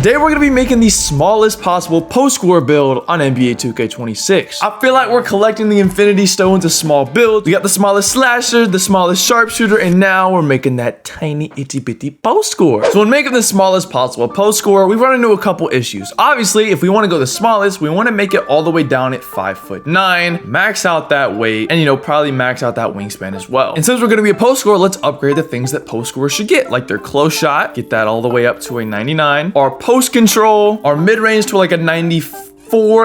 Today we're going to be making the smallest possible post score build on NBA 2K26. I feel like we're collecting the Infinity Stones of small builds. We got the smallest slasher, the smallest sharpshooter, and now we're making that tiny itty bitty post score. So when making the smallest possible post score, we run into a couple issues. Obviously, if we want to go the smallest, we want to make it all the way down at 5'9", max out that weight, and probably max out that wingspan as well. And since we're going to be a post scorer, let's upgrade the things that post scorers should get, like their close shot, get that all the way up to a 99, our post control, our mid range to like a 94,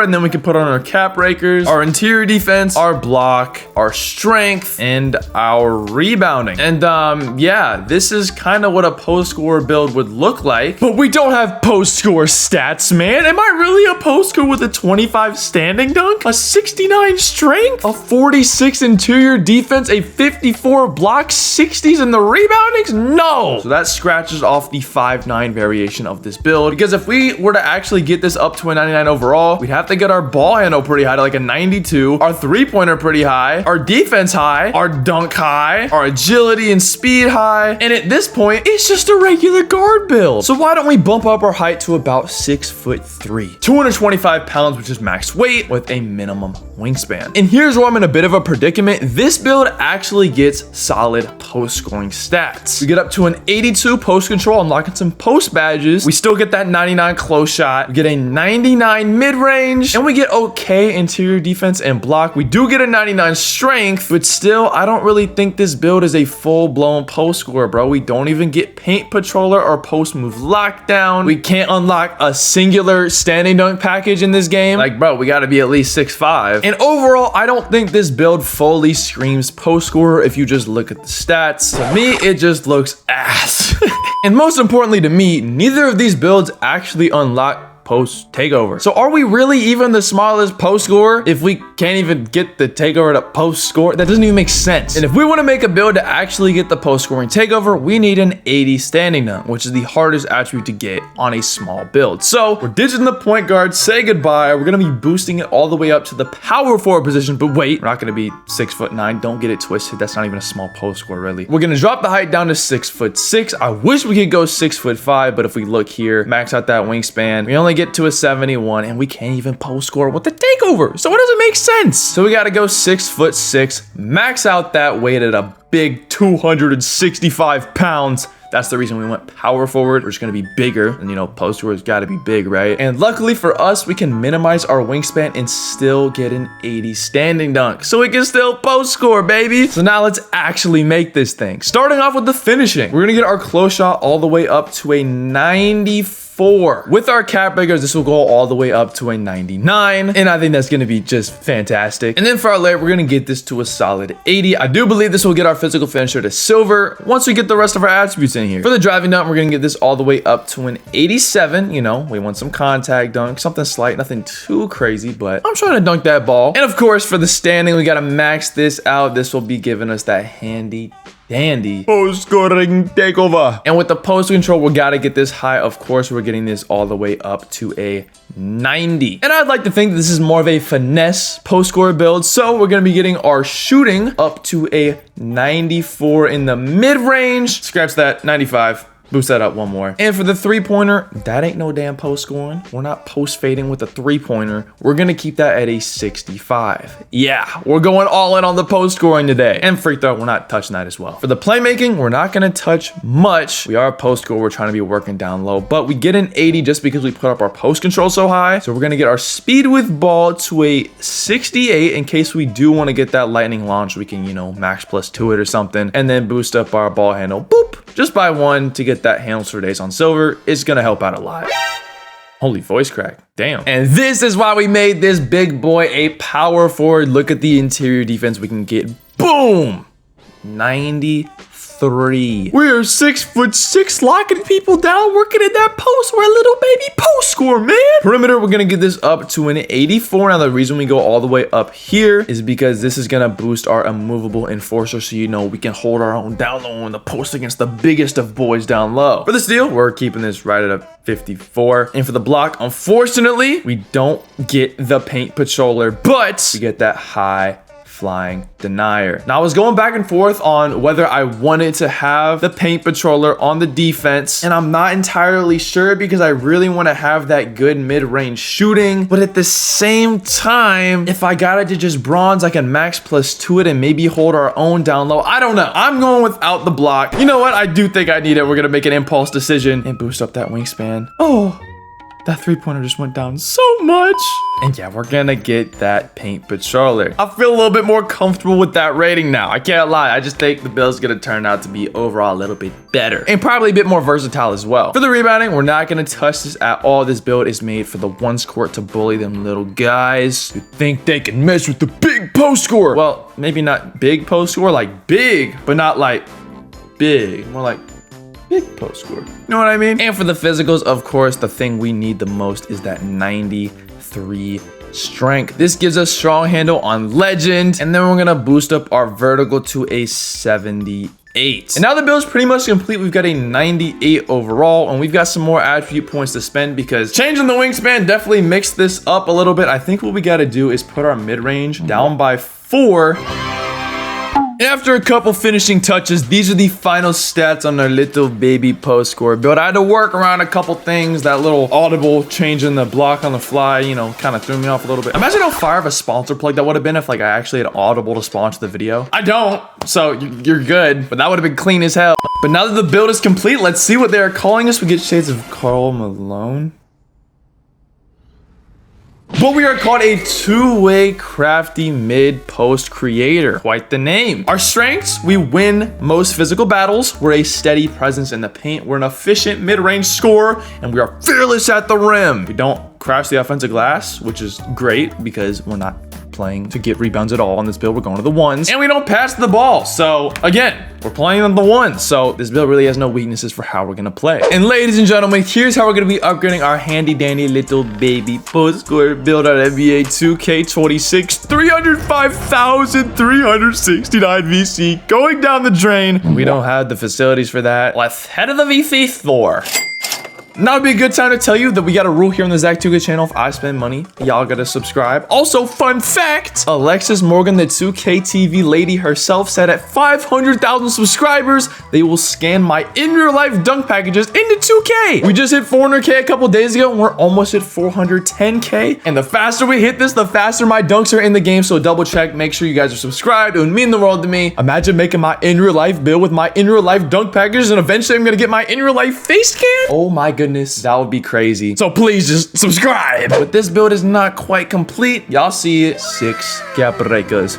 and then we can put on our cap breakers, our interior defense, our block, our strength, and our rebounding. And yeah, this is kind of what a post scorer build would look like, but we don't have post score stats, man. Am I really a post scorer with a 25 standing dunk, a 69 strength, a 46 interior defense, a 54 block, 60s in the reboundings? No. So that scratches off the 5'9" variation of this build, because if we were to actually get this up to a 99 overall, we'd have to get our ball handle pretty high to like a 92, our three-pointer pretty high, our defense high, our dunk high, our agility and speed high, and at this point, it's just a regular guard build. So why don't we bump up our height to about 6'3", 225 pounds, which is max weight, with a minimum wingspan. And here's where I'm in a bit of a predicament. This build actually gets solid post scoring stats. We get up to an 82 post control, unlocking some post badges. We still get that 99 close shot. We get a 99 mid range, and we get okay interior defense and block. We do get a 99 strength, but still, I don't really think this build is a full-blown post scorer, bro. We don't even get paint patroller or post move lockdown. We can't unlock a singular standing dunk package in this game. Like, bro, we got to be at least 6'5". And overall, I don't think this build fully screams post scorer if you just look at the stats. To me, it just looks ass. And most importantly to me, neither of these builds actually unlock post takeover. So are we really even the smallest post scorer if we can't even get the takeover to post score? That doesn't even make sense. And if we want to make a build to actually get the post scoring takeover, we need an 80 standing dunk, which is the hardest attribute to get on a small build. So we're ditching the point guard, say goodbye. We're going to be boosting it all the way up to the power forward position, but wait, we're not going to be 6'9". Don't get it twisted. That's not even a small post score, really. We're going to drop the height down to 6'6". I wish we could go 6'5", but if we look here, max out that wingspan, we only get to a 71, and we can't even post score with the takeover. So it doesn't make sense. So we got to go 6'6", max out that weight at a big 265 pounds. That's the reason we went power forward. We're just going to be bigger, and post scorer's got to be big, right? And luckily for us, we can minimize our wingspan and still get an 80 standing dunk, so we can still post score, baby. So now let's actually make this thing. Starting off with the finishing, we're going to get our close shot all the way up to a 94. With our cap breakers, this will go all the way up to a 99, and I think that's going to be just fantastic. And then for our layup, we're going to get this to a solid 80. I do believe this will get our physical finisher to silver once we get the rest of our attributes in here. For the driving dunk, we're going to get this all the way up to an 87. We want some contact dunk, something slight, nothing too crazy, but I'm trying to dunk that ball. And of course, for the standing, we got to max this out. This will be giving us that handy dandy post scoring takeover. And with the post control, we gotta get this high. Of course, we're getting this all the way up to a 90. And I'd like to think this is more of a finesse post score build. So we're gonna be getting our shooting up to a 94 in the mid range. Scratch that, 95. Boost that up one more. And for the three-pointer, that ain't no damn post scoring. We're not post fading with the three-pointer. We're gonna keep that at a 65. Yeah, we're going all in on the post scoring today. And free throw, we're not touching that as well. For the playmaking, we're not gonna touch much. We are a post scorer. We're trying to be working down low, but we get an 80 just because we put up our post control so high. So we're gonna get our speed with ball to a 68 in case we do want to get that lightning launch. We can, max +2 it or something, and then boost up our ball handle, boop, just by 1 to get that handles for days on silver. Is gonna help out a lot. Holy voice crack. Damn. And this is why we made this big boy a power forward. Look at the interior defense we can get. Boom! 93. We're 6'6", locking people down, working in that post. We're a little baby post score, man. Perimeter, we're gonna get this up to an 84. Now the reason we go all the way up here is because this is gonna boost our immovable enforcer, so we can hold our own down low in the post against the biggest of boys down low. For the steal, we're keeping this right at a 54. And for the block, unfortunately, we don't get the paint patroller, but we get that high Flying Denier. Now I was going back and forth on whether I wanted to have the paint patroller on the defense, and I'm not entirely sure because I really want to have that good mid-range shooting, but at the same time, if I got it to just bronze, I can max +2 it and maybe hold our own down low. I don't know. I'm going without the block. You know what? I do think I need it. We're gonna make an impulse decision and boost up that wingspan. Oh, that 3-pointer just went down so much. And yeah, we're gonna get that paint patroller. I feel a little bit more comfortable with that rating now. I can't lie. I just think the build's gonna turn out to be overall a little bit better and probably a bit more versatile as well. For the rebounding, we're not gonna touch this at all. This build is made for the one score to bully them little guys who think they can mess with the big post score. Well, maybe not big post score, like big, but not like big. More like big post score. You know what I mean? And for the physicals, of course, the thing we need the most is that 93 strength. This gives us strong handle on legend, and then we're gonna boost up our vertical to a 78. And now the build's pretty much complete. We've got a 98 overall, and we've got some more attribute points to spend because changing the wingspan definitely mixed this up a little bit. I think what we gotta do is put our mid-range down by 4. After a couple finishing touches, these are the final stats on our little baby post score build. I had to work around a couple things. That little audible change in the block on the fly, you know, kind of threw me off a little bit. Imagine how fire of a sponsor plug that would have been if like I actually had audible to sponsor the video. I don't, so you're good, but that would have been clean as hell. But now that the build is complete, let's see what they are calling us. We get shades of Karl Malone. But we are called a two-way crafty mid-post creator. Quite the name. Our strengths, we win most physical battles. We're a steady presence in the paint. We're an efficient mid-range scorer, and we are fearless at the rim. We don't crash the offensive glass, which is great because we're not playing to get rebounds at all on this build. We're going to the ones, and we don't pass the ball. So again, we're playing on the ones. So this build really has no weaknesses for how we're gonna play. And ladies and gentlemen, here's how we're gonna be upgrading our handy dandy little baby post score build on NBA 2K26. 305,369 VC going down the drain. We don't have the facilities for that. Let's head to the VC store. Now would be a good time to tell you that we got a rule here on the Zach 2K channel. If I spend money, y'all gotta subscribe. Also, fun fact, Alexis Morgan, the 2K TV lady herself, said at 500,000 subscribers, they will scan my in real life dunk packages into 2K. We just hit 400K a couple days ago, and we're almost at 410K. And the faster we hit this, the faster my dunks are in the game. So double check, make sure you guys are subscribed. It would mean the world to me. Imagine making my in real life build with my in real life dunk packages, and eventually I'm gonna get my in real life face cam. Oh my goodness. That would be crazy. So please just subscribe. But this build is not quite complete. Y'all see it, 6 cap breakers.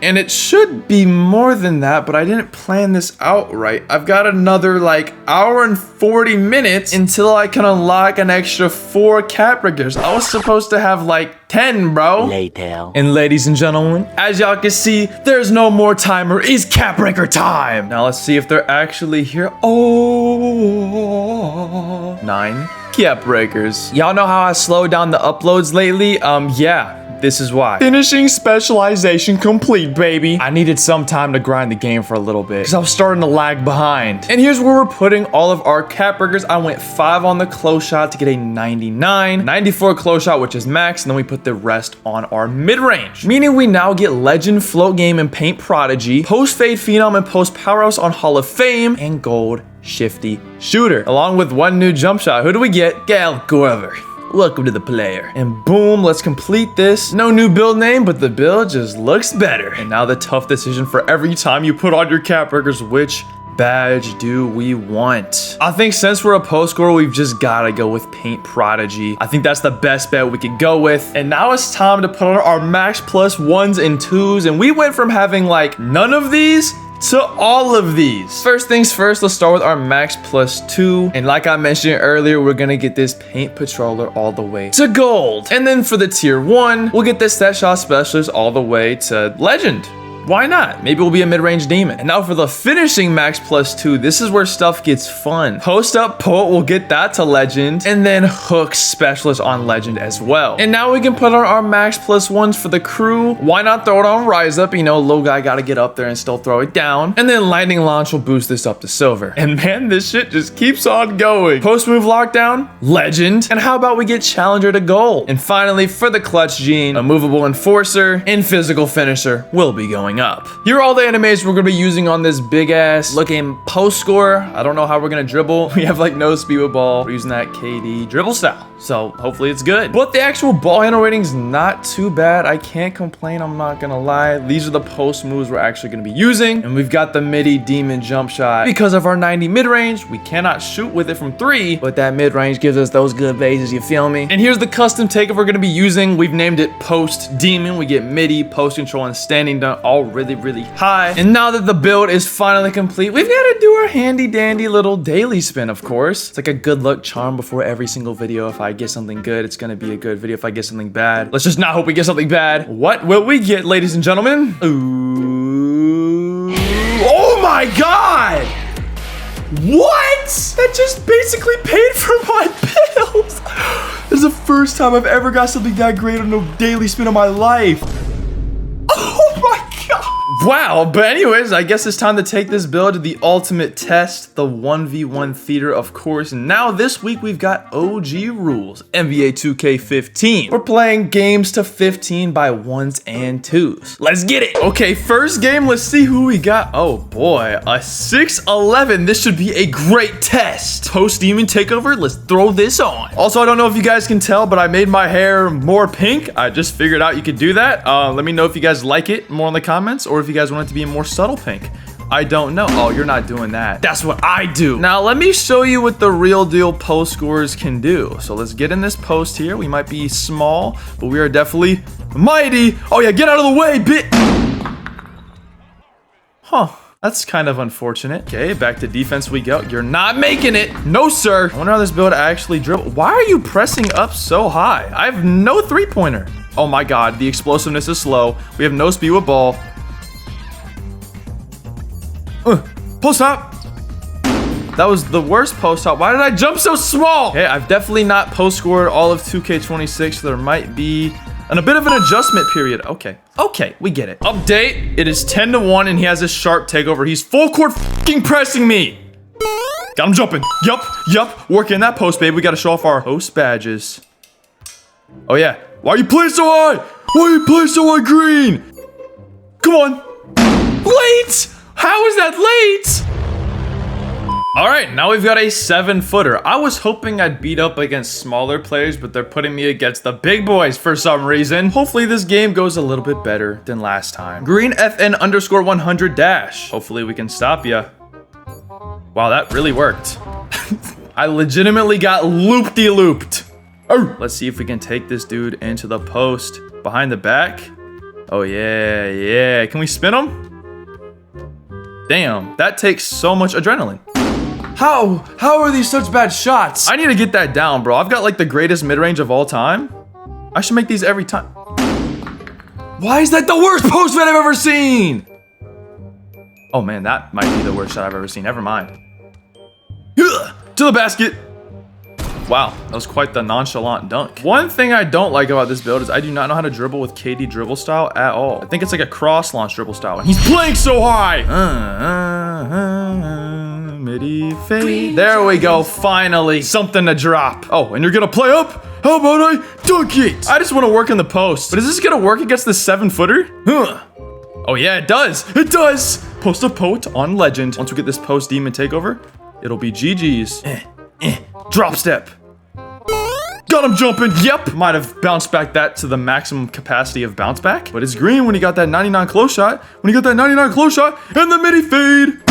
And it should be more than that, but I didn't plan this out right. I've got another like hour and 40 minutes until I can unlock an extra 4 cap breakers. I was supposed to have like 10, bro. Later. And ladies and gentlemen, as y'all can see, there's no more timer. It's cap breaker time. Now let's see if they're actually here. Oh. 9 cap breakers. Y'all know how I slowed down the uploads lately? Yeah. This is why. Finishing specialization complete, baby. I needed some time to grind the game for a little bit because I was starting to lag behind. And here's where we're putting all of our cap breakers. I went 5 on the close shot to get a 99, 94 close shot, which is max, and then we put the rest on our mid-range. Meaning we now get legend, float game, and paint prodigy, post fade phenom, and post powerhouse on Hall of Fame, and gold shifty shooter, along with 1 new jump shot. Who do we get? Gail Grover. Welcome to the player. And boom, let's complete this. No new build name, but the build just looks better. And now the tough decision for every time you put on your cap breakers, which badge do we want? I think since we're a post scorer, we've just gotta go with paint prodigy. I think that's the best bet we could go with. And now it's time to put on our max plus 1s and 2s. And we went from having like none of these to all of these. First things first, let's start with our max plus 2. And like I mentioned earlier, we're gonna get this paint patroller all the way to gold. And then for the tier 1, we'll get this set shot specialist all the way to legend. Why not? Maybe we'll be a mid-range demon. And now for the finishing max +2, this is where stuff gets fun. Post up poet, we'll get that to legend, and then hook specialist on legend as well. And now we can put on our max +1s for the crew. Why not throw it on rise up? You know, low guy gotta get up there and still throw it down. And then lightning launch will boost this up to silver. And man, this shit just keeps on going. Post move lockdown, legend. And how about we get challenger to gold? And finally, for the clutch gene, a movable enforcer and physical finisher will be going up. Here are all the animations we're gonna be using on this big ass looking post score. I don't know how we're gonna dribble. We have like no speed with ball. We're using that KD dribble style. So hopefully it's good. But the actual ball handle rating's not too bad. I can't complain, I'm not gonna lie. These are the post moves we're actually gonna be using. And we've got the midi demon jump shot. Because of our 90 mid-range, we cannot shoot with it from 3, but that mid-range gives us those good bases, you feel me? And here's the custom takeover we're gonna be using. We've named it Post Demon. We get midi, post control, and standing done all really, really high. And now that the build is finally complete, we've gotta do our handy dandy little daily spin, of course. It's like a good luck charm before every single video. If I get something good, it's gonna be a good video. If I get something bad, let's just not hope we get something bad. What will we get, ladies and gentlemen? Ooh. Oh my God! What? That just basically paid for my bills. This is the first time I've ever got something that great on a daily spin of my life. Oh my God. Wow, but anyways, I guess it's time to take this build to the ultimate test, the 1v1 theater, of course. And now this week we've got OG rules, NBA 2K15. We're playing games to 15 by 1s and 2s. Let's get it. Okay, first game, let's see who we got. Oh boy, a 6'11". This should be a great test. Post demon takeover, let's throw this on. Also, I don't know if you guys can tell, but I made my hair more pink. I just figured out you could do that. Let me know if you guys like it more in the comments, or if you guys want it to be a more subtle pink. I don't know. Oh, you're not doing that. That's what I do. Now, let me show you what the real deal post scorers can do. So let's get in this post here. We might be small, but we are definitely mighty. Oh yeah, get out of the way, bit. Huh. That's kind of unfortunate. Okay, back to defense we go. You're not making it. No, sir. I wonder how this build actually dribble. Why are you pressing up so high? I have no three-pointer. Oh my God, the explosiveness is slow. We have no speed with ball. Post hop. That was the worst post hop. Why did I jump so small? Okay, I've definitely not post scored all of 2K26. So there might be a bit of an adjustment period. Okay, we get it. Update, it is 10-1 and he has a sharp takeover. He's full court f***ing pressing me. Got him jumping. Yup. Working that post, babe. We gotta show off our host badges. Oh yeah. Why are you playing so high? Why are you playing so high, green? Come on. Late. How is that late? All right, now we've got a 7-footer. I was hoping I'd beat up against smaller players, but they're putting me against the big boys for some reason. Hopefully this game goes a little bit better than last time. Green FN_100 dash. Hopefully we can stop ya. Wow, that really worked. I legitimately got loop-de-looped. Oh, let's see if we can take this dude into the post behind the back. Oh yeah. Can we spin him? Damn, that takes so much adrenaline. How are these such bad shots? I need to get that down, bro. I've got like the greatest mid-range of all time. I should make these every time. Why is that the worst post that I've ever seen? Oh man, that might be the worst shot I've ever seen. Never mind. To the basket. Wow, that was quite the nonchalant dunk. One thing I don't like about this build is I do not know how to dribble with KD dribble style at all. I think it's like a cross launch dribble style, and he's playing so high. Midi fade. There we go, finally. Something to drop. Oh, and you're gonna play up? How about I dunk it? I just want to work in the post. But is this gonna work against the 7-footer? Oh yeah, it does. It does. Post a poet on legend. Once we get this post demon takeover, it'll be GG's. Drop step. Got him jumping. Yep. Might have bounced back that to the maximum capacity of bounce back. But it's green when he got that 99 close shot. When he got that 99 close shot and the midi fade.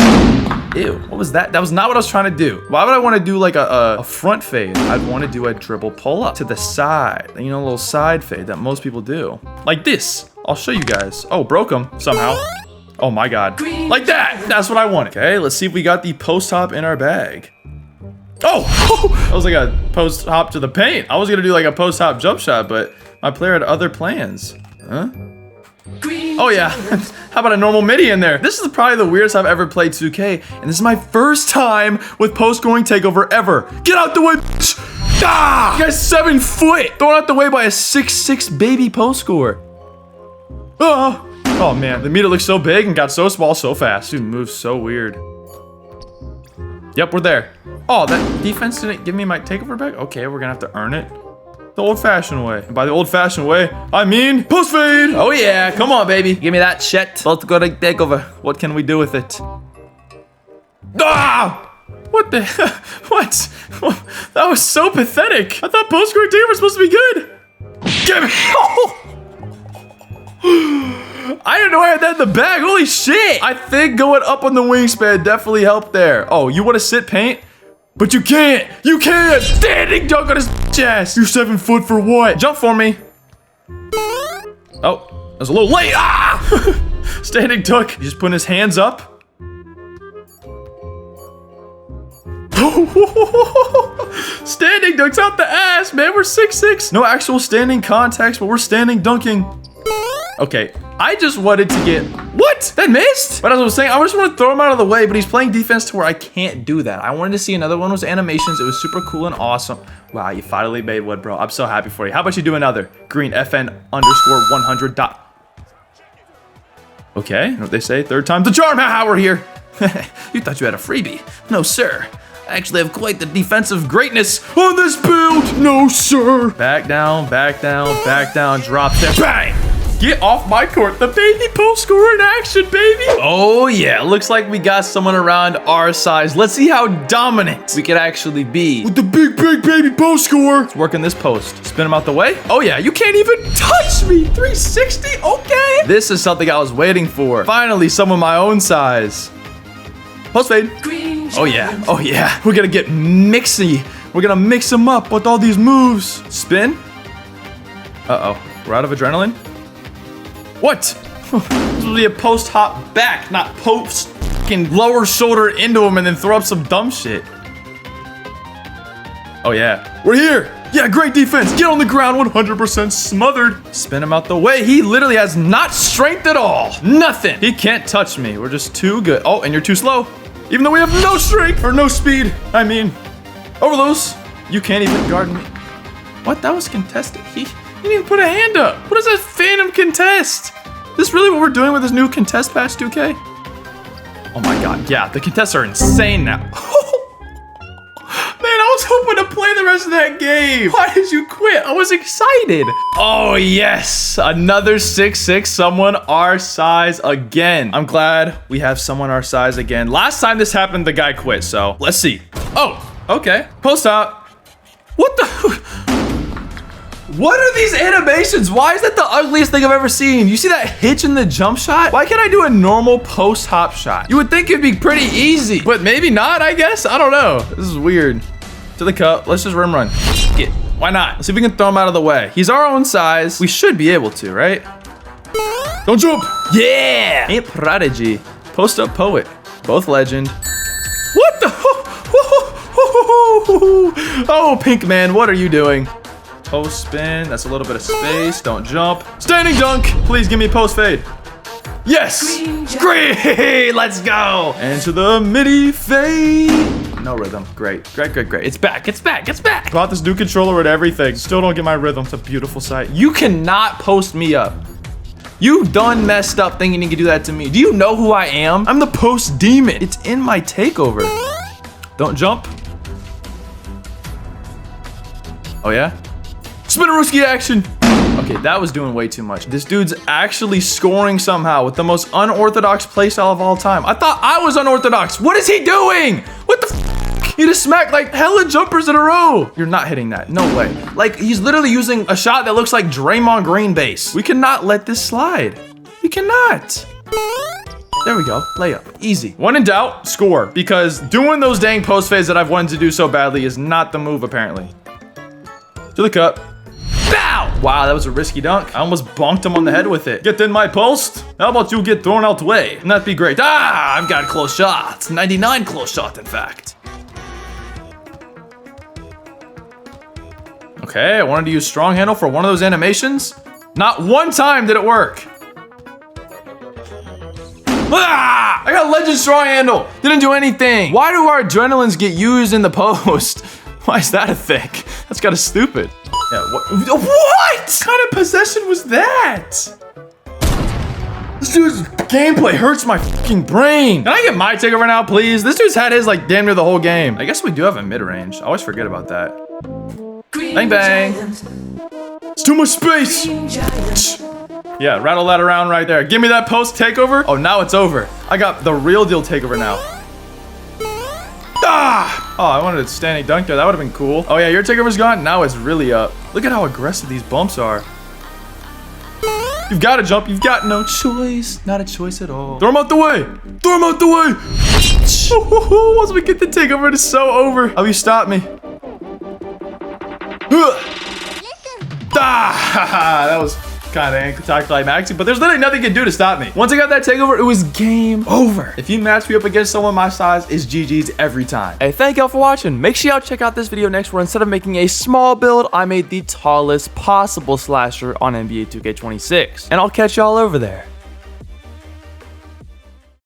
Ew, what was that? That was not what I was trying to do. Why would I want to do like a front fade? I'd want to do a dribble pull up to the side. You know, a little side fade that most people do. Like this. I'll show you guys. Oh, broke him somehow. Oh my God. Like that. That's what I wanted. Okay, let's see if we got the post hop in our bag. Oh, that was like a post hop to the paint. I was gonna do like a post hop jump shot, but my player had other plans. Huh? Oh yeah, how about a normal midi in there? This is probably the weirdest I've ever played 2K, and this is my first time with post-scoring takeover ever. Get out the way, bitch! Ah! You guys 7 foot! Thrown out the way by a 6'6" baby post score. Ah! Oh man, the meter looks so big and got so small so fast. Dude moves so weird. Yep, we're there. Oh, that defense didn't give me my takeover back? Okay, we're gonna have to earn it the old-fashioned way. And by the old-fashioned way, I mean post fade. Oh yeah, come on, baby. Give me that shit. About to go to takeover. What can we do with it? Ah! What the? What? That was so pathetic. I thought post-scoring takeover was supposed to be good. Give me. I didn't know I had that in the bag. Holy shit. I think going up on the wingspan definitely helped there. Oh, you want to sit paint? But you can't! You can't! Standing dunk on his chest! You're 7 foot for what? Jump for me! Oh, that was a little late! Ah! Standing dunk. He's just putting his hands up. Standing dunks out the ass, man. We're 6'6". No actual standing contacts, but we're standing dunking. Okay, I just wanted to get... What? That missed? But as I was saying, I just want to throw him out of the way, but he's playing defense to where I can't do that. I wanted to see another one with animations. It was super cool and awesome. Wow, you finally made one, bro. I'm so happy for you. How about you do another? Green FN_100 dot. Okay, you know what they say? Third time's the charm. Haha, we're here. You thought you had a freebie. No, sir. I actually have quite the defensive greatness on this build. No, sir. Back down, back down, back down. Drop there. Bang! Get off my court. The baby post scorer in action, baby. Oh, yeah. Looks like we got someone around our size. Let's see how dominant we could actually be with the big baby post scorer. Let's work in this post. Spin him out the way. Oh, yeah. You can't even touch me. 360. Okay. This is something I was waiting for. Finally, someone my own size. Post fade. Oh, yeah. Oh, yeah. We're going to get mixy. We're going to mix them up with all these moves. Spin. Uh-oh. We're out of adrenaline. What? This will be a post hop back, not post fucking lower shoulder into him and then throw up some dumb shit. Oh yeah, we're here. Yeah, great defense. Get on the ground, 100% smothered. Spin him out the way. He literally has not strength at all. Nothing. He can't touch me. We're just too good. Oh, and you're too slow. Even though we have no strength or no speed. I mean, overloads. You can't even guard me. What? That was contested. He didn't even put a hand up. What is that phantom contest? Is this really what we're doing with this new contest patch 2K? Oh my god, yeah, the contests are insane now. Man, I was hoping to play the rest of that game. Why did you quit? I was excited. Oh yes, another 6'6", someone our size again. I'm glad we have someone our size again. Last time this happened, the guy quit, so let's see. Oh, okay, post out. What the? What are these animations? Why is that the ugliest thing I've ever seen? You see that hitch in the jump shot? Why can't I do a normal post hop shot? You would think it'd be pretty easy, but maybe not, I guess. I don't know. This is weird. To the cup. Let's just rim run. Get. Why not? Let's see if we can throw him out of the way. He's our own size. We should be able to, right? Don't jump. Yeah. Ain't prodigy. Post up poet. Both legend. What the? Oh, Pink Man, what are you doing? Post spin, that's a little bit of space. Don't jump. Standing dunk. Please give me post fade. Yes. Great. Let's go. Into the midi fade. No rhythm. Great. Great. It's back. It's back. It's back. Bought this new controller with everything. Still don't get my rhythm. It's a beautiful sight. You cannot post me up. You done messed up thinking you can do that to me. Do you know who I am? I'm the post demon. It's in my takeover. Don't jump. Oh yeah? Spinnerooski action. Okay, that was doing way too much. This dude's actually scoring somehow with the most unorthodox playstyle of all time. I thought I was unorthodox. What is he doing? What the f? He just smacked like hella jumpers in a row. You're not hitting that. No way. Like, he's literally using a shot that looks like Draymond Green base. We cannot let this slide. We cannot. There we go. Layup. Easy. When in doubt, score. Because doing those dang post fades that I've wanted to do so badly is not the move, apparently. To the cup. Bow! Wow, that was a risky dunk. I almost bonked him on the head with it. Get in my post. How about you get thrown out the way? And that'd be great. Ah, I've got close shots. 99 close shot, in fact. Okay, I wanted to use strong handle for one of those animations. Not one time did it work. Ah! I got Legend Straw Handle. Didn't do anything. Why do our adrenalines get used in the post? Why is that a thing? That's kind of stupid. Yeah, what kind of possession was that? This dude's gameplay hurts my fucking brain. Can I get my takeover now, please? This dude's had his like damn near the whole game. I guess we do have a mid-range. I always forget about that. Bang, bang. It's too much space. Yeah, rattle that around right there. Give me that post takeover. Oh, now it's over. I got the real deal takeover now. Ah! Oh, I wanted a standing dunk there. That would have been cool. Oh yeah, your takeover's gone. Now it's really up. Look at how aggressive these bumps are. You've got to jump. You've got no choice. Not a choice at all. Throw him out the way. Throw him out the way. Once we get the takeover, it is so over. Oh, you stopped me. Ah, that was kind of anticlimactic, but there's literally nothing you can do to stop me. Once I got that takeover, it was game over. If you match me up against someone my size, it's GG's every time. Hey, thank y'all for watching. Make sure y'all check out this video next, where instead of making a small build, I made the tallest possible slasher on NBA 2K26. And I'll catch y'all over there.